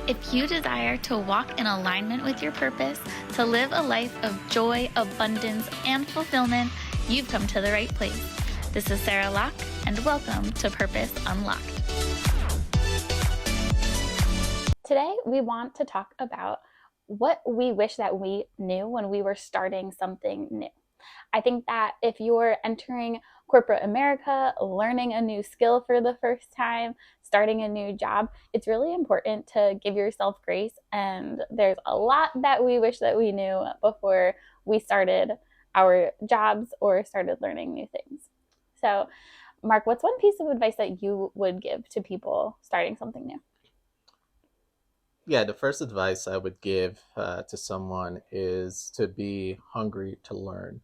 If you desire to walk in alignment with your purpose, to live a life of joy, abundance, and fulfillment, you've come to the right place. This is Sarah Locke, and welcome to Purpose Unlocked. Today, we want to talk about what we wish that we knew when we were starting something new. I think that if you're entering corporate America, learning a new skill for the first time, starting a new job, it's really important to give yourself grace. And there's a lot that we wish that we knew before we started our jobs or started learning new things. So, Mark, what's one piece of advice that you would give to people starting something new? Yeah, the first advice I would give to someone is to be hungry to learn.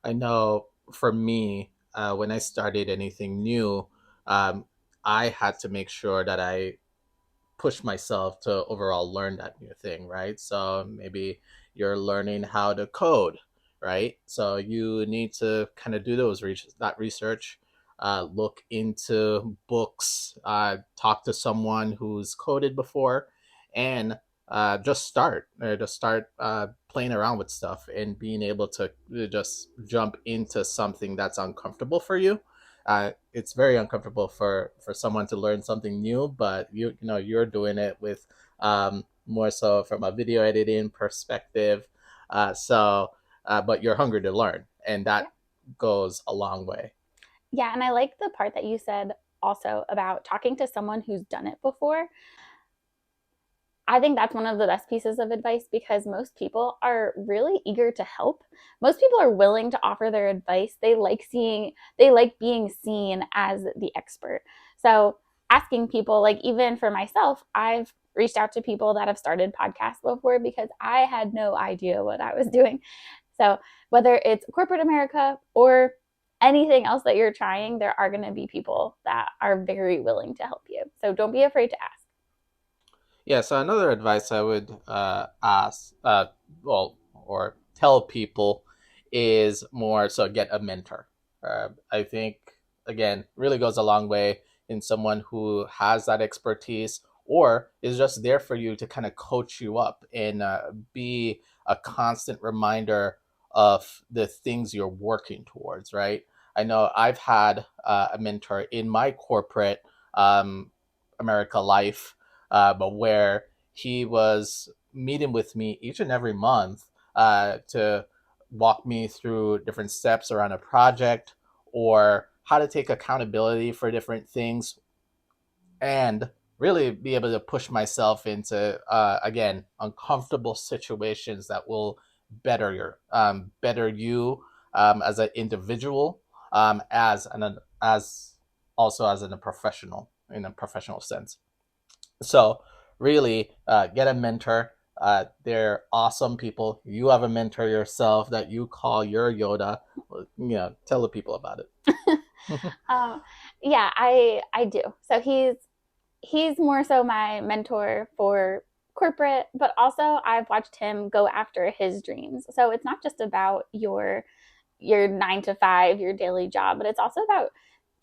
I know for me, when I started anything new, um, I had to make sure that I push myself to overall learn that new thing, right? So maybe you're learning how to code, right? So you need to kind of do that research, look into books, talk to someone who's coded before, and just start playing around with stuff and being able to just jump into something that's uncomfortable for you. It's very uncomfortable for someone to learn something new, but you know you're doing it with more so from a video editing perspective. But you're hungry to learn, and Yeah. that goes a long way. Yeah, and I like the part that you said also about talking to someone who's done it before. I think that's one of the best pieces of advice because most people are really eager to help. Most people are willing to offer their advice. They like being seen as the expert. So, asking people, like even for myself, I've reached out to people that have started podcasts before because I had no idea what I was doing. So, whether it's corporate America or anything else that you're trying, there are going to be people that are very willing to help you. So, don't be afraid to ask. Yeah, so another advice I would or tell people is more so get a mentor. I think, again, really goes a long way in someone who has that expertise or is just there for you to kind of coach you up and be a constant reminder of the things you're working towards, right? I know I've had a mentor in my corporate um, America life, but where he was meeting with me each and every month to walk me through different steps around a project or how to take accountability for different things and really be able to push myself into again uncomfortable situations that will better you as an individual, as also as in a professional in a professional sense. So really, get a mentor. They're awesome people. You have a mentor yourself that you call your Yoda. Well, tell the people about it. um, yeah, I do. So he's more so my mentor for corporate, but also I've watched him go after his dreams. So it's not just about your 9 to 5, your daily job, but it's also about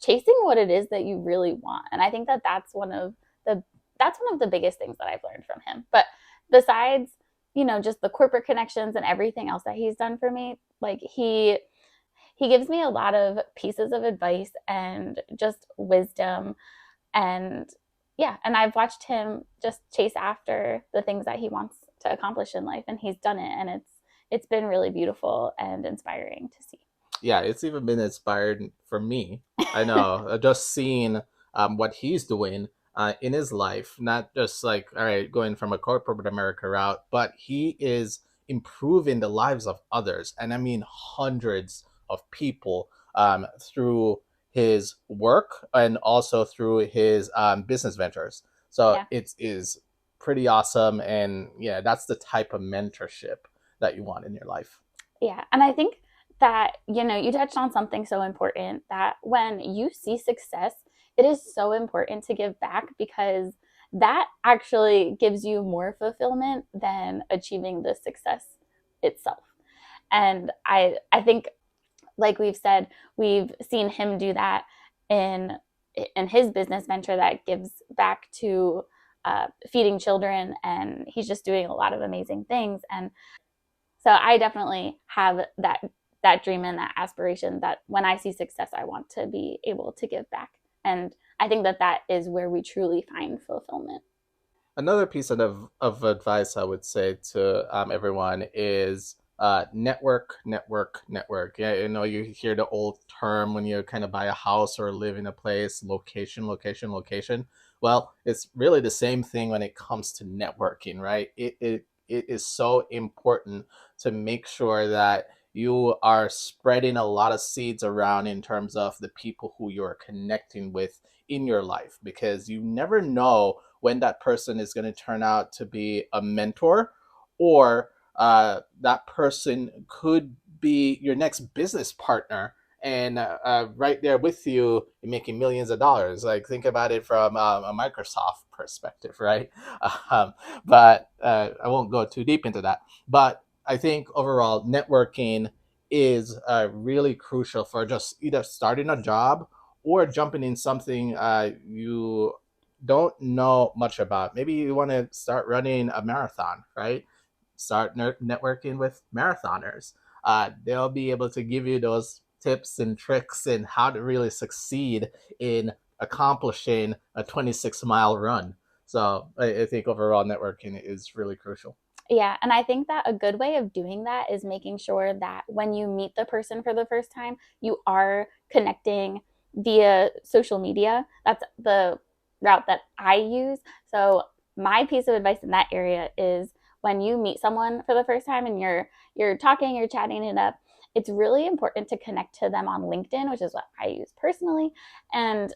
chasing what it is that you really want. And I think that the that's one of the biggest things that I've learned from him. But besides, just the corporate connections and everything else that he's done for me, like he gives me a lot of pieces of advice and just wisdom. And yeah, and I've watched him just chase after the things that he wants to accomplish in life, and he's done it, and it's been really beautiful and inspiring to see. Yeah, it's even been inspired for me. I know, just seeing what he's doing in his life, not just like, all right, going from a corporate America route, but he is improving the lives of others. And I mean, hundreds of people through his work and also through his business ventures. So Yeah. it is pretty awesome. And yeah, that's the type of mentorship that you want in your life. Yeah, and I think that, you touched on something so important that when you see success, it is so important to give back because that actually gives you more fulfillment than achieving the success itself. And I think, like we've said, we've seen him do that in in his business venture that gives back to feeding children, and he's just doing a lot of amazing things. And so I definitely have that dream and that aspiration that when I see success, I want to be able to give back. And I think that that is where we truly find fulfillment. Another piece of advice I would say to everyone is network, network, network. Yeah, you know, you hear the old term when you kind of buy a house or live in a place, location, location, location. Well, it's really the same thing when it comes to networking, right? It is so important to make sure that you are spreading a lot of seeds around in terms of the people who you're connecting with in your life, because you never know when that person is going to turn out to be a mentor, or that person could be your next business partner and right there with you making millions of dollars. Like, think about it from a Microsoft perspective, right? um, but I won't go too deep into that. But I think overall networking is really crucial for just either starting a job or jumping in something you don't know much about. Maybe you want to start running a marathon, right? Start networking with marathoners. They'll be able to give you those tips and tricks and how to really succeed in accomplishing a 26-mile run. So I think overall networking is really crucial. Yeah, and I think that a good way of doing that is making sure that when you meet the person for the first time, you are connecting via social media. That's the route that I use. So my piece of advice in that area is when you meet someone for the first time and you're talking, you're chatting it up, it's really important to connect to them on LinkedIn, which is what I use personally. And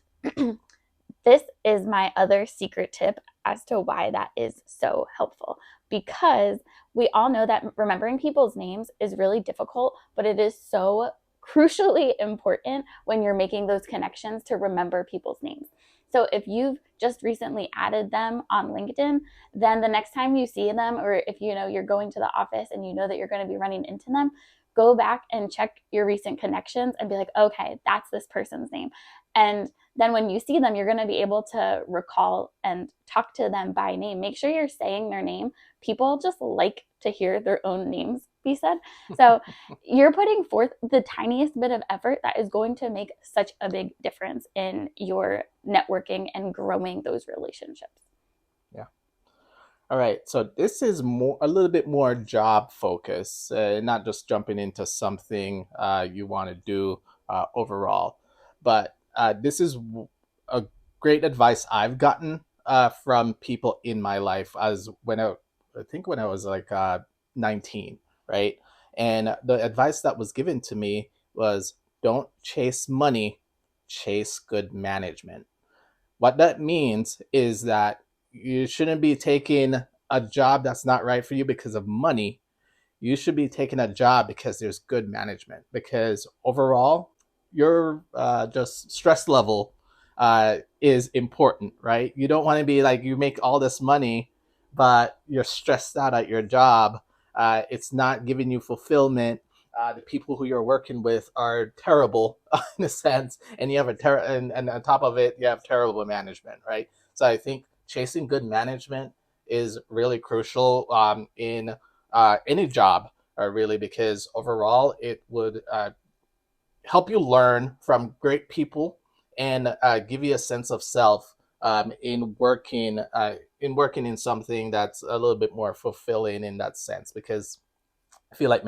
this is my other secret tip as to why that is so helpful, because we all know that remembering people's names is really difficult, but it is so crucially important when you're making those connections to remember people's names. So if you've just recently added them on LinkedIn, then the next time you see them, or if you know you're going to the office and you know that you're going to be running into them, go back and check your recent connections and be like, okay, that's this person's name. And then when you see them, you're going to be able to recall and talk to them by name. Make sure you're saying their name. People just like to hear their own names be said. So you're putting forth the tiniest bit of effort that is going to make such a big difference in your networking and growing those relationships. Yeah. All right, so this is more a little bit more job focus, not just jumping into something you want to do overall. But this is a great advice I've gotten from people in my life as I think when I was like 19, right? And the advice that was given to me was, don't chase money, chase good management. What that means is that you shouldn't be taking a job that's not right for you because of money. You should be taking a job because there's good management. Because overall, your just stress level is important, right? You don't want to be like, you make all this money, but you're stressed out at your job. It's not giving you fulfillment. The people who you're working with are terrible in a sense, and you have and on top of it, you have terrible management, right? So I think chasing good management is really crucial in any job, really, because overall it would help you learn from great people and give you a sense of self in working in something that's a little bit more fulfilling in that sense. Because I feel like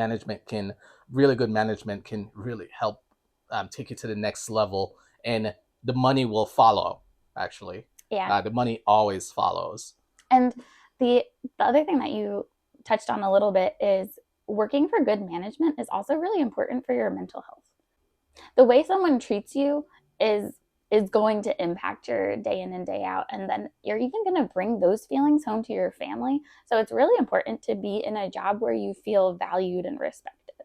really good management can really help take you to the next level, and the money will follow. Actually, Yeah. the money always follows. And the other thing that you touched on a little bit is working for good management is also really important for your mental health. The way someone treats you is is going to impact your day in and day out, and then you're even going to bring those feelings home to your family. So it's really important to be in a job where you feel valued and respected.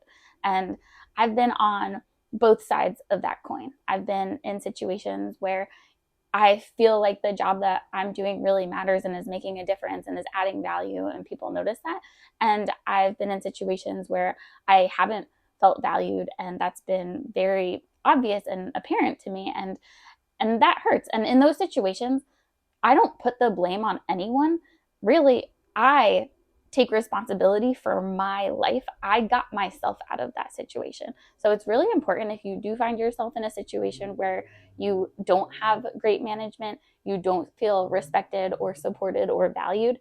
And I've been on both sides of that coin. I've been in situations where I feel like the job that I'm doing really matters and is making a difference and is adding value, and people notice that. And I've been in situations where I haven't felt valued, and that's been very obvious and apparent to me, and that hurts. And in those situations, I don't put the blame on anyone. Really, I take responsibility for my life. I got myself out of that situation. So it's really important if you do find yourself in a situation where you don't have great management, you don't feel respected or supported or valued,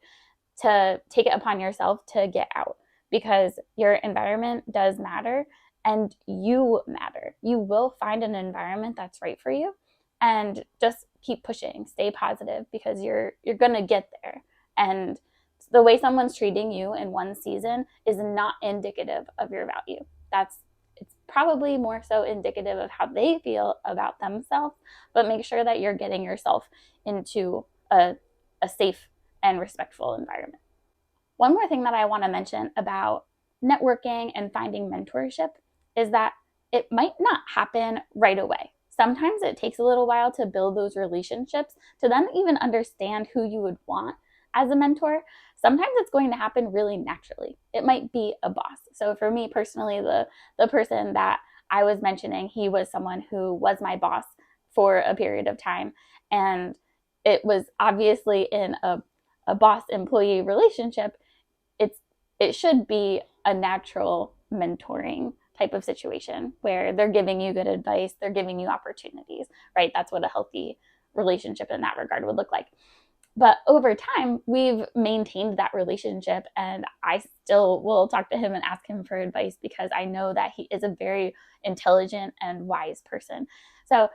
to take it upon yourself to get out, because your environment does matter and you matter. You will find an environment that's right for you, and just keep pushing, stay positive, because you're going to get there. And the way someone's treating you in one season is not indicative of your value. It's probably more so indicative of how they feel about themselves, but make sure that you're getting yourself into a safe and respectful environment. One more thing that I want to mention about networking and finding mentorship is that it might not happen right away. Sometimes it takes a little while to build those relationships, to then even understand who you would want as a mentor. Sometimes it's going to happen really naturally. It might be a boss. So for me personally, the person that I was mentioning, he was someone who was my boss for a period of time. And it was obviously in a boss employee relationship. It should be a natural mentoring type of situation where they're giving you good advice, they're giving you opportunities, right? That's what a healthy relationship in that regard would look like. But over time, we've maintained that relationship, and I still will talk to him and ask him for advice because I know that he is a very intelligent and wise person. So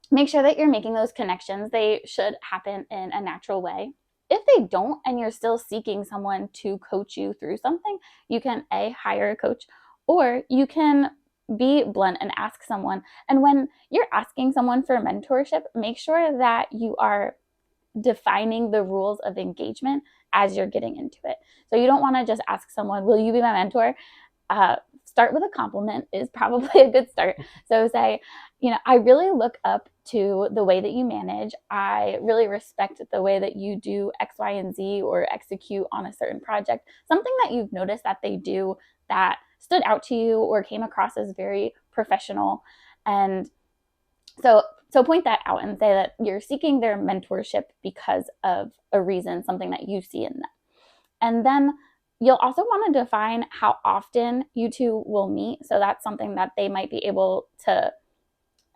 make sure that you're making those connections. They should happen in a natural way. If they don't, and you're still seeking someone to coach you through something, you can hire a coach, or you can be blunt and ask someone. And when you're asking someone for mentorship, make sure that you are defining the rules of engagement as you're getting into it. So you don't want to just ask someone, will you be my mentor? Start with a compliment is probably a good start. So say, I really look up to the way that you manage. I really respect the way that you do X, Y, and Z, or execute on a certain project. Something that you've noticed that they do that stood out to you or came across as very professional. And so point that out and say that you're seeking their mentorship because of a reason, something that you see in them. And then you'll also want to define how often you two will meet. So that's something that they might be able to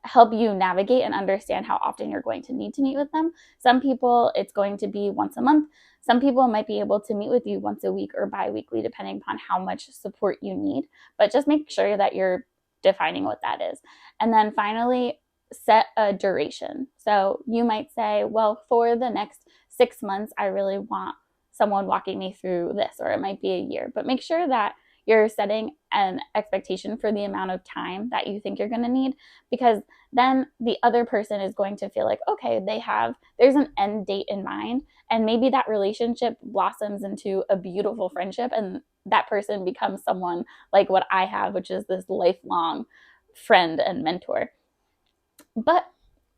help you navigate and understand how often you're going to need to meet with them. Some people, it's going to be once a month. Some people might be able to meet with you once a week or bi-weekly, depending upon how much support you need. But just make sure that you're defining what that is. And then finally, set a duration. So you might say, well, for the next 6 months, I really want someone walking me through this, or it might be a year. But make sure that you're setting an expectation for the amount of time that you think you're going to need, because then the other person is going to feel like, okay, there's an end date in mind, and maybe that relationship blossoms into a beautiful friendship, and that person becomes someone like what I have, which is this lifelong friend and mentor. But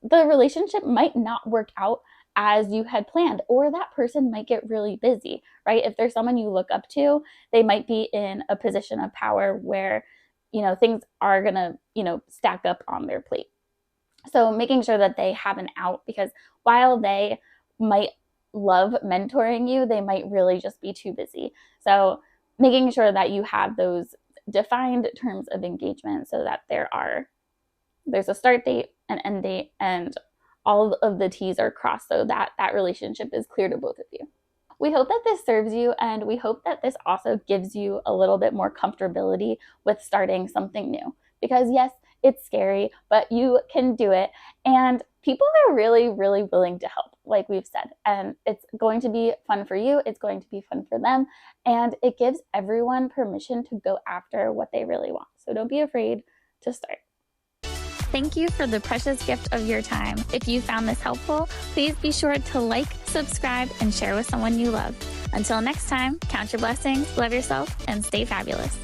the relationship might not work out as you had planned, or that person might get really busy, right? If there's someone you look up to, they might be in a position of power where, things are going to, stack up on their plate. So making sure that they have an out, because while they might love mentoring you, they might really just be too busy. So making sure that you have those defined terms of engagement so that there's a start date, an end date, and all of the T's are crossed so that that relationship is clear to both of you. We hope that this serves you, and we hope that this also gives you a little bit more comfortability with starting something new. Because yes, it's scary, but you can do it. And people are really, really willing to help, like we've said. And it's going to be fun for you. It's going to be fun for them. And it gives everyone permission to go after what they really want. So don't be afraid to start. Thank you for the precious gift of your time. If you found this helpful, please be sure to like, subscribe, and share with someone you love. Until next time, count your blessings, love yourself, and stay fabulous.